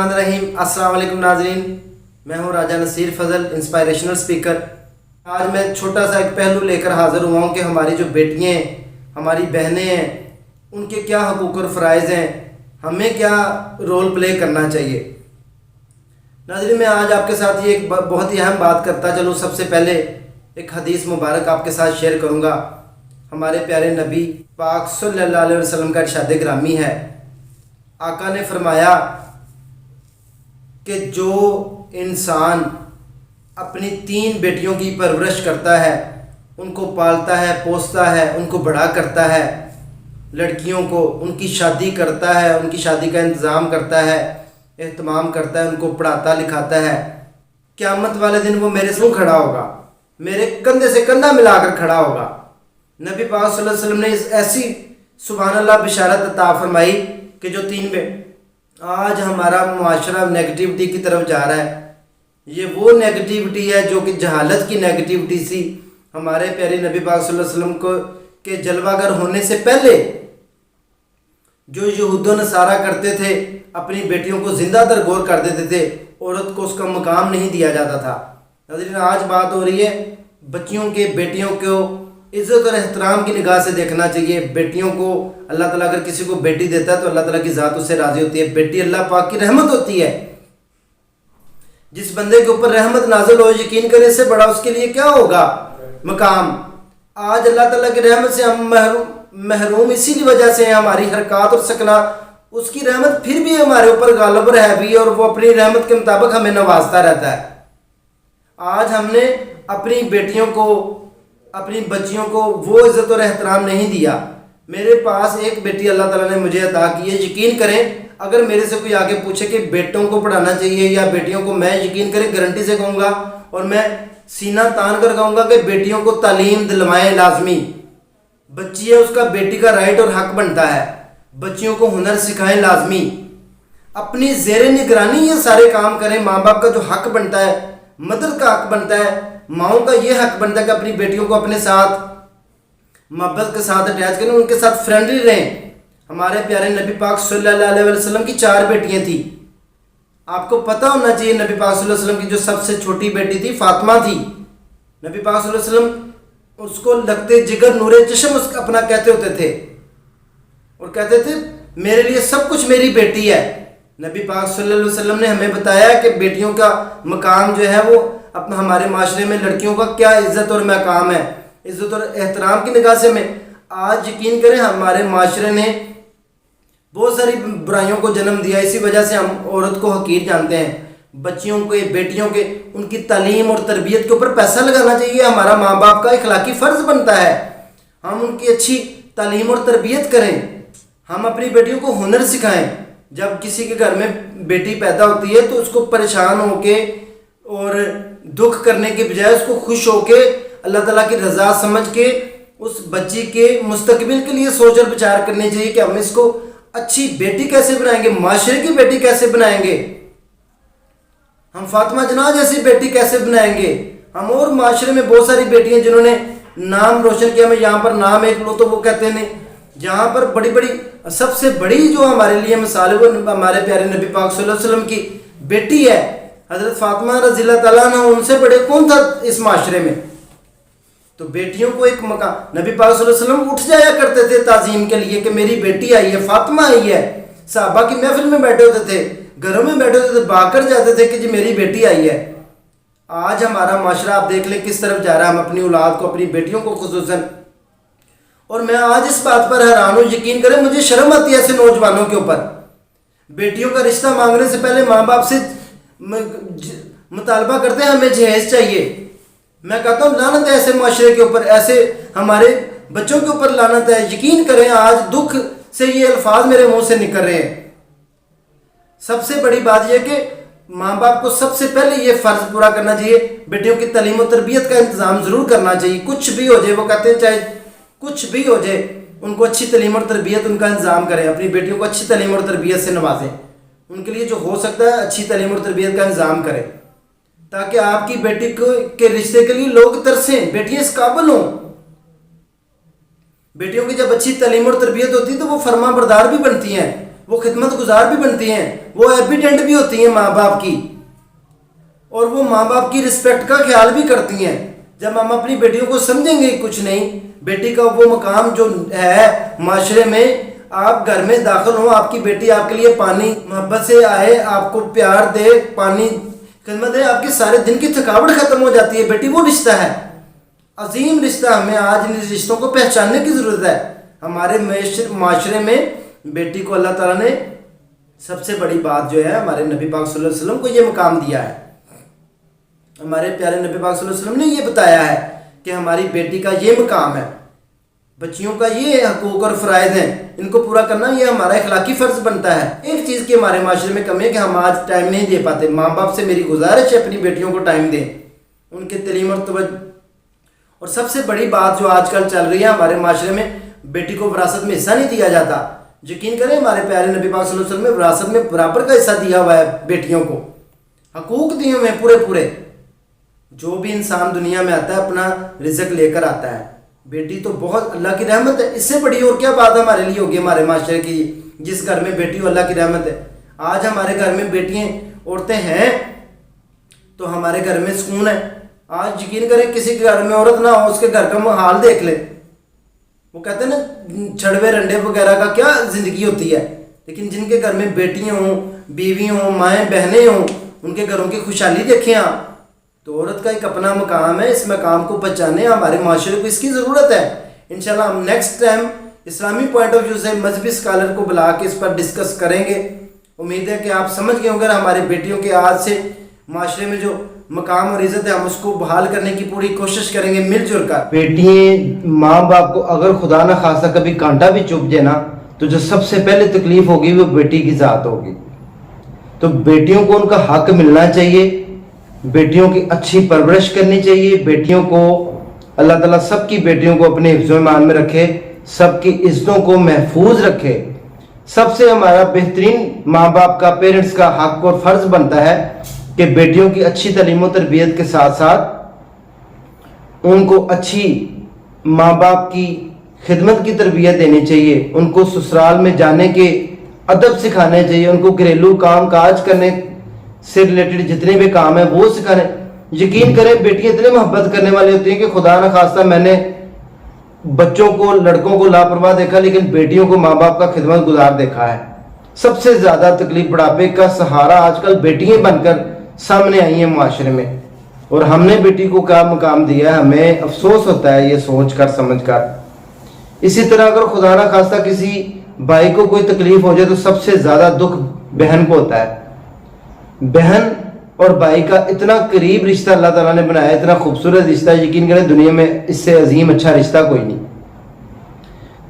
बिस्मिल्लाहिर्रहमानिर्रहीम। अस्सलाम वालेकुम नाज़रीन, मैं हूं राजा नसीर फजल, इंस्पायरेशनल स्पीकर। आज मैं छोटा सा एक पहलू लेकर हाज़िर हुआ हूं कि हमारी जो बेटियां हैं, हमारी बहनें हैं, उनके क्या हकूक़ और फ़राइज़ हैं, हमें क्या रोल प्ले करना चाहिए। नाज़रीन, मैं आज आपके साथ ये एक बहुत ही अहम बात करता चलूँ। सबसे पहले एक हदीस मुबारक आपके साथ शेयर करूँगा। हमारे प्यारे नबी पाक सल्लल्लाहु अलैहि वसल्लम का इरशाद ग्रामी है। आका ने फरमाया कि जो इंसान अपनी 3 बेटियों की परवरिश करता है, उनको पालता है, पोसता है, उनको बड़ा करता है, लड़कियों को उनकी शादी करता है, उनकी शादी का इंतज़ाम करता है, एहतमाम करता है, उनको पढ़ाता लिखाता है, क़यामत वाले दिन वो मेरे से खड़ा होगा, मेरे कंधे से कंधा मिलाकर खड़ा होगा। नबी पाक सल्लल्लाहु अलैहि वसल्लम ने इस ऐसी सुभान अल्लाह बिशारत अता फरमाई कि जो 3 में आज हमारा मुआशरा नेगेटिविटी की तरफ जा रहा है। ये वो नेगेटिविटी है जो कि जहालत की नेगेटिविटी सी। हमारे प्यारे नबी पाक सल्लल्लाहु अलैहि वसल्लम को के जलवागर होने से पहले जो यहूद नसारा करते थे, अपनी बेटियों को जिंदा दरगोर कर देते थे, औरत को उसका मकाम नहीं दिया जाता था। नाज़रीन, आज बात हो रही है बच्चियों के, बेटियों को इज़्ज़त और एहतराम की निगाह से देखना चाहिए। बेटियों को अल्लाह ताला अगर किसी को बेटी देता है तो अल्लाह ताला की ज़ात उससे राज़ी होती है। बेटी अल्लाह पाक की रहमत होती है। जिस बंदे के ऊपर रहमत नाज़िल हो, यकीन करें इससे बड़ा उसके लिए क्या होगा मकाम। आज अल्लाह ताला की रहमत से हम महरूम इसी वजह से हैं। हमारी हरकत और सकना, उसकी रहमत फिर भी हमारे ऊपर गालिब है भी, और वो अपनी रहमत के मुताबिक हमें नवाजता रहता है। आज हमने अपनी बेटियों को, अपनी बच्चियों को वो इज़्ज़त और एहतराम नहीं दिया। मेरे पास एक बेटी अल्लाह ताला ने मुझे अता की है। यकीन करें अगर मेरे से कोई आगे पूछे कि बेटों को पढ़ाना चाहिए या बेटियों को, मैं यकीन करें गारंटी से कहूँगा और मैं सीना तान कर कहूँगा कि बेटियों को तालीम दिलवाएं लाजमी। बच्ची है, उसका बेटी का राइट और हक बनता है। बच्चियों को हुनर सिखाएं लाजमी। अपनी ज़ेरे निगरानी ये सारे काम करें। माँ बाप का जो हक बनता है, मदर का हक बनता है, माओं का ये हक बनता है कि अपनी बेटियों को अपने साथ मोहब्बत के साथ अटैच करें, उनके साथ फ्रेंडली रहें। हमारे प्यारे नबी पाक सल्लल्लाहु अलैहि वसल्लम की 4 बेटियां थी। आपको पता होना चाहिए नबी पाक सल्लल्लाहु अलैहि वसल्लम की जो सबसे छोटी बेटी थी फातिमा थी। नबी पाक सल्लल्लाहु अलैहि वसल्लम उसको लगते जिगर नूरे चश्म उसका अपना कहते होते थे और कहते थे मेरे लिए सब कुछ मेरी बेटी है। नबी पाक सल्लल्लाहु अलैहि वसल्लम ने हमें बताया कि बेटियों का मकाम जो है वो अपना हमारे माशरे में लड़कियों का क्या इज़्ज़त और मकाम है, इज़्ज़त और एहतराम की निगाह से। में आज यकीन करें हमारे माशरे ने बहुत सारी बुराइयों को जन्म दिया। इसी वजह से हम औरत को हकीर जानते हैं। बच्चियों के, बेटियों के, उनकी तालीम और तरबियत के ऊपर पैसा लगाना चाहिए। हमारा माँ बाप का इखलाकी फ़र्ज़ बनता है हम उनकी अच्छी तालीम और तरबियत करें। हम अपनी बेटियों को हुनर सिखाएं। जब किसी के घर में बेटी पैदा होती है तो उसको परेशान होके और दुख करने के बजाय उसको खुश होके अल्लाह ताला की रज़ा समझ के उस बच्ची के मुस्तकबिल के लिए सोच और विचार करनी चाहिए कि हम इसको अच्छी बेटी कैसे बनाएंगे, माशरे की बेटी कैसे बनाएंगे, हम फातिमा जना जैसी बेटी कैसे बनाएंगे। हम और माशरे में बहुत सारी बेटियां जिन्होंने नाम रोशन किया। मैं यहाँ पर नाम एक लो तो वो कहते हैं जहाँ पर बड़ी बड़ी, सबसे बड़ी जो हमारे लिए मिसाल है वो हमारे प्यारे नबी पाक सल्लल्लाहु अलैहि वसल्लम की बेटी है हज़रत फातिमा रज़ियल्लाहु ताला अन्हा। उनसे बड़े कौन था इस माशरे में। तो बेटियों को एक मकाम, नबी पाक सल्लल्लाहु अलैहि वसल्लम उठ जाया करते थे ताज़ीम के लिए कि मेरी बेटी आई है, फातिमा आई है। सहाबा की महफिल में बैठे होते थे, घरों में बैठे होते थे, भागकर जाते थे कि जी मेरी बेटी आई है। आज हमारा माशरा आप देख लें किस तरफ जा रहा है। हम अपनी औलाद को, अपनी बेटियों को खुसूसन, और मैं आज इस बात पर हैरान हूँ। यकीन करें मुझे शर्म आती है ऐसे नौजवानों के ऊपर। बेटियों का रिश्ता मांगने से पहले माँ बाप से मुतालबा करते हैं हमें जहेज चाहिए। मैं कहता हूँ लानत है ऐसे माशरे के ऊपर, ऐसे हमारे बच्चों के ऊपर लानत है। यकीन करें आज दुख से ये अल्फाज मेरे मुंह से निकल रहे हैं। सबसे बड़ी बात यह कि माँ बाप को सबसे पहले ये फ़र्ज़ पूरा करना चाहिए, बेटियों की तालीम और तरबियत का इंतज़ाम ज़रूर करना चाहिए। कुछ भी हो जाए, वो कहते हैं चाहे कुछ भी हो जाए, उनको अच्छी तालीम और तरबियत उनका इंतज़ाम करें। अपनी बेटियों को अच्छी तालीम और तरबियत से नवाजें। उनके लिए जो हो सकता है अच्छी तालीम और तरबियत का इंतज़ाम करें ताकि आपकी बेटी को के रिश्ते के लिए लोग तरसें, बेटियाँ इस काबिल हों। बेटियों की जब अच्छी तालीम और तरबियत होती है तो वो फर्मा बरदार भी बनती हैं, वो खिदमत गुजार भी बनती हैं, वो एविडेंट भी होती हैं माँ बाप की, और वो माँ बाप की रिस्पेक्ट का ख्याल भी करती हैं। जब हम अपनी बेटियों को समझेंगे कुछ नहीं, बेटी का वो मकाम जो है माशरे में, आप घर में दाखिल हो, आपकी बेटी आपके लिए पानी मोहब्बत से आए, आपको प्यार दे, पानी खिदमत दे, आपके सारे दिन की थकावट ख़त्म हो जाती है। बेटी वो रिश्ता है, अजीम रिश्ता। हमें आज इन रिश्तों को पहचानने की ज़रूरत है। हमारे माशरे में बेटी को अल्लाह ताला ने सबसे बड़ी बात जो है, हमारे नबी पाक सल्लल्लाहु अलैहि वसल्लम को ये मकाम दिया है। हमारे प्यारे नबी पाक सल्लल्लाहु अलैहि वसल्लम ने ये बताया है कि हमारी बेटी का ये मकाम है, बच्चियों का ये हकूक़ और फ़राइज़ हैं, इनको पूरा करना ये हमारा इखलाकी फ़र्ज़ बनता है। एक चीज़ की हमारे माशरे में कमी है कि हम आज टाइम नहीं दे पाते। माँ बाप से मेरी गुजारिश है अपनी बेटियों को टाइम दें, उनके तलीम और तवज्जो। और सबसे बड़ी बात जो आजकल चल रही है हमारे माशरे में, बेटी को विरासत में हिस्सा नहीं दिया जाता। यकीन करें, हमारे प्यारे नबी पाक सल्लल्लाहु अलैहि वसल्लम ने विरासत में बराबर का हिस्सा दिया हुआ है बेटियों को, हकूक़ दिए हुए हैं पूरे पूरे। जो भी इंसान दुनिया में आता है अपना रिज़्क लेकर आता है। बेटी तो बहुत अल्लाह की रहमत है, इससे बड़ी और क्या बात हमारे लिए होगी हमारे माशरे की। जिस घर में बेटी हो अल्लाह की रहमत है। आज हमारे घर में बेटियाँ औरतें हैं तो हमारे घर में सुकून है। आज यकीन करें, किसी के घर में औरत ना हो, उसके घर का हाल देख ले। वो कहते हैं ना, छड़वे रंडे वगैरह का क्या ज़िंदगी होती है। लेकिन जिनके घर में बेटियाँ हों, बीवी हों, माएँ बहनें हों, उनके घरों की खुशहाली देखें आप। तो औरत का एक अपना मकाम है, इस मकाम को बचाने हमारे माशरे को इसकी ज़रूरत है। इंशाल्लाह हम next time Islami point of view से मजहबी स्कॉलर को बुला के इस पर डिस्कस करेंगे। उम्मीद है कि आप समझ गए होंगे। हमारे बेटियों के आज से माशरे में जो मकाम और इज़्ज़त है, हम उसको बहाल करने की पूरी कोशिश करेंगे मिलजुल कर। बेटियाँ माँ बाप को अगर खुदा न खासा कभी कांटा भी चुभ जाए ना, तो जो सबसे पहले तकलीफ होगी वो बेटी की ज़ात होगी। तो बेटियों को उनका हक मिलना चाहिए, बेटियों की अच्छी परवरिश करनी चाहिए। बेटियों को अल्लाह ताला सबकी बेटियों को अपने हिफ्ज़-ओ-ईमान में रखे, सबकी इज़्ज़तों को महफूज रखे। सबसे हमारा बेहतरीन माँ बाप का, पेरेंट्स का हक और फ़र्ज़ बनता है कि बेटियों की अच्छी तालीम और तरबियत के साथ साथ उनको अच्छी माँ बाप की खिदमत की तरबियत देनी चाहिए। उनको ससुराल में जाने के अदब सिखाने चाहिए, उनको घरेलू काम काज करने से रिलेटेड जितने भी काम है वो सिखाने। यकीन करें, बेटियां इतने मोहब्बत करने वाली होती हैं कि खुदा न खास्ता मैंने बच्चों को, लड़कों को लापरवाह देखा, लेकिन बेटियों को माँ बाप का खिदमत गुजार देखा है। सबसे ज़्यादा तकलीफ बुढ़ापे का सहारा आजकल बेटियां बनकर सामने आई हैं माशरे में, और हमने बेटी को क्या मकाम दिया है, हमें अफसोस होता है ये सोच कर समझ कर। इसी तरह अगर खुदा न खास्ता किसी भाई को कोई तकलीफ हो जाए तो सबसे ज़्यादा दुख बहन को होता है। बहन और भाई का इतना करीब रिश्ता अल्लाह ताला ने बनाया, इतना खूबसूरत रिश्ता, यकीन करें दुनिया में इससे अजीम अच्छा रिश्ता कोई नहीं।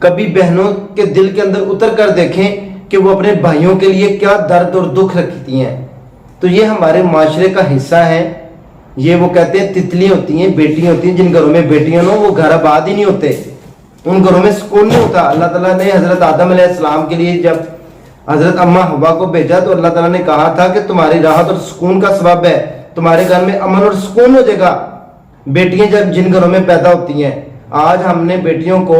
कभी बहनों के दिल के अंदर उतर कर देखें कि वो अपने भाइयों के लिए क्या दर्द और दुख रखती हैं। तो ये हमारे माशरे का हिस्सा है। ये वो कहते हैं तितली होती हैं, बेटियां होती हैं। जिन घरों में बेटियां हो वो घर आबाद ही नहीं होते, उन घरों में सुकून नहीं होता। अल्लाह ताला ने हज़रत आदम अलैहिस्सलाम के लिए जब हज़रत अम्मा हवा को भेजा तो अल्लाह ताला ने कहा था कि तुम्हारी राहत और सुकून का सबब है, तुम्हारे घर में अमन और सुकून हो जाएगा बेटियां जब जिन घरों में पैदा होती हैं। आज हमने बेटियों को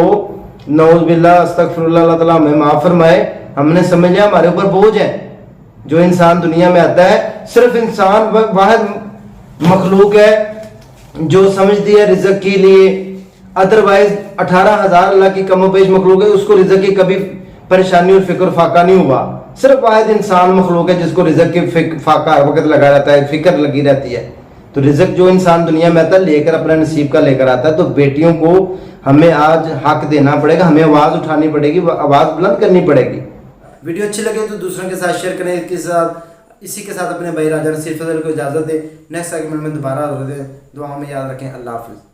नऊज़ बिल्लाह अस्तगफिरुल्लाह, अल्लाह ताला हमें माफ़ फरमाए, हमने समझ लिया हमारे ऊपर बोझ है। जो इंसान दुनिया में आता है सिर्फ इंसान वाहिद मखलूक है जो समझती है रिज़्क के लिए। अदरवाइज 18,000 अल्लाह की कमोपेश मखलूक है, उसको रिज़्क की कभी परेशानी और फिक्र फाका नहीं हुआ। सिर्फ वाहिद इंसान मखलूक है जिसको रिज़्क की फाका हर वक्त लगा रहता है, फिक्र लगी रहती है। तो रिज़्क जो इंसान दुनिया में आता है लेकर अपना नसीब का लेकर आता है। तो बेटियों को हमें आज हक देना पड़ेगा, हमें आवाज़ उठानी पड़ेगी, आवाज़ बुलंद करनी पड़ेगी। वीडियो अच्छी लगे तो दूसरों के साथ शेयर करें। इसी के साथ अपने भाई राजा नसीर फजल को इजाज़त दें। नेक्स्ट सेगमेंट में दोबारा दुआ में याद रखें। अल्लाह हाफ़िज़।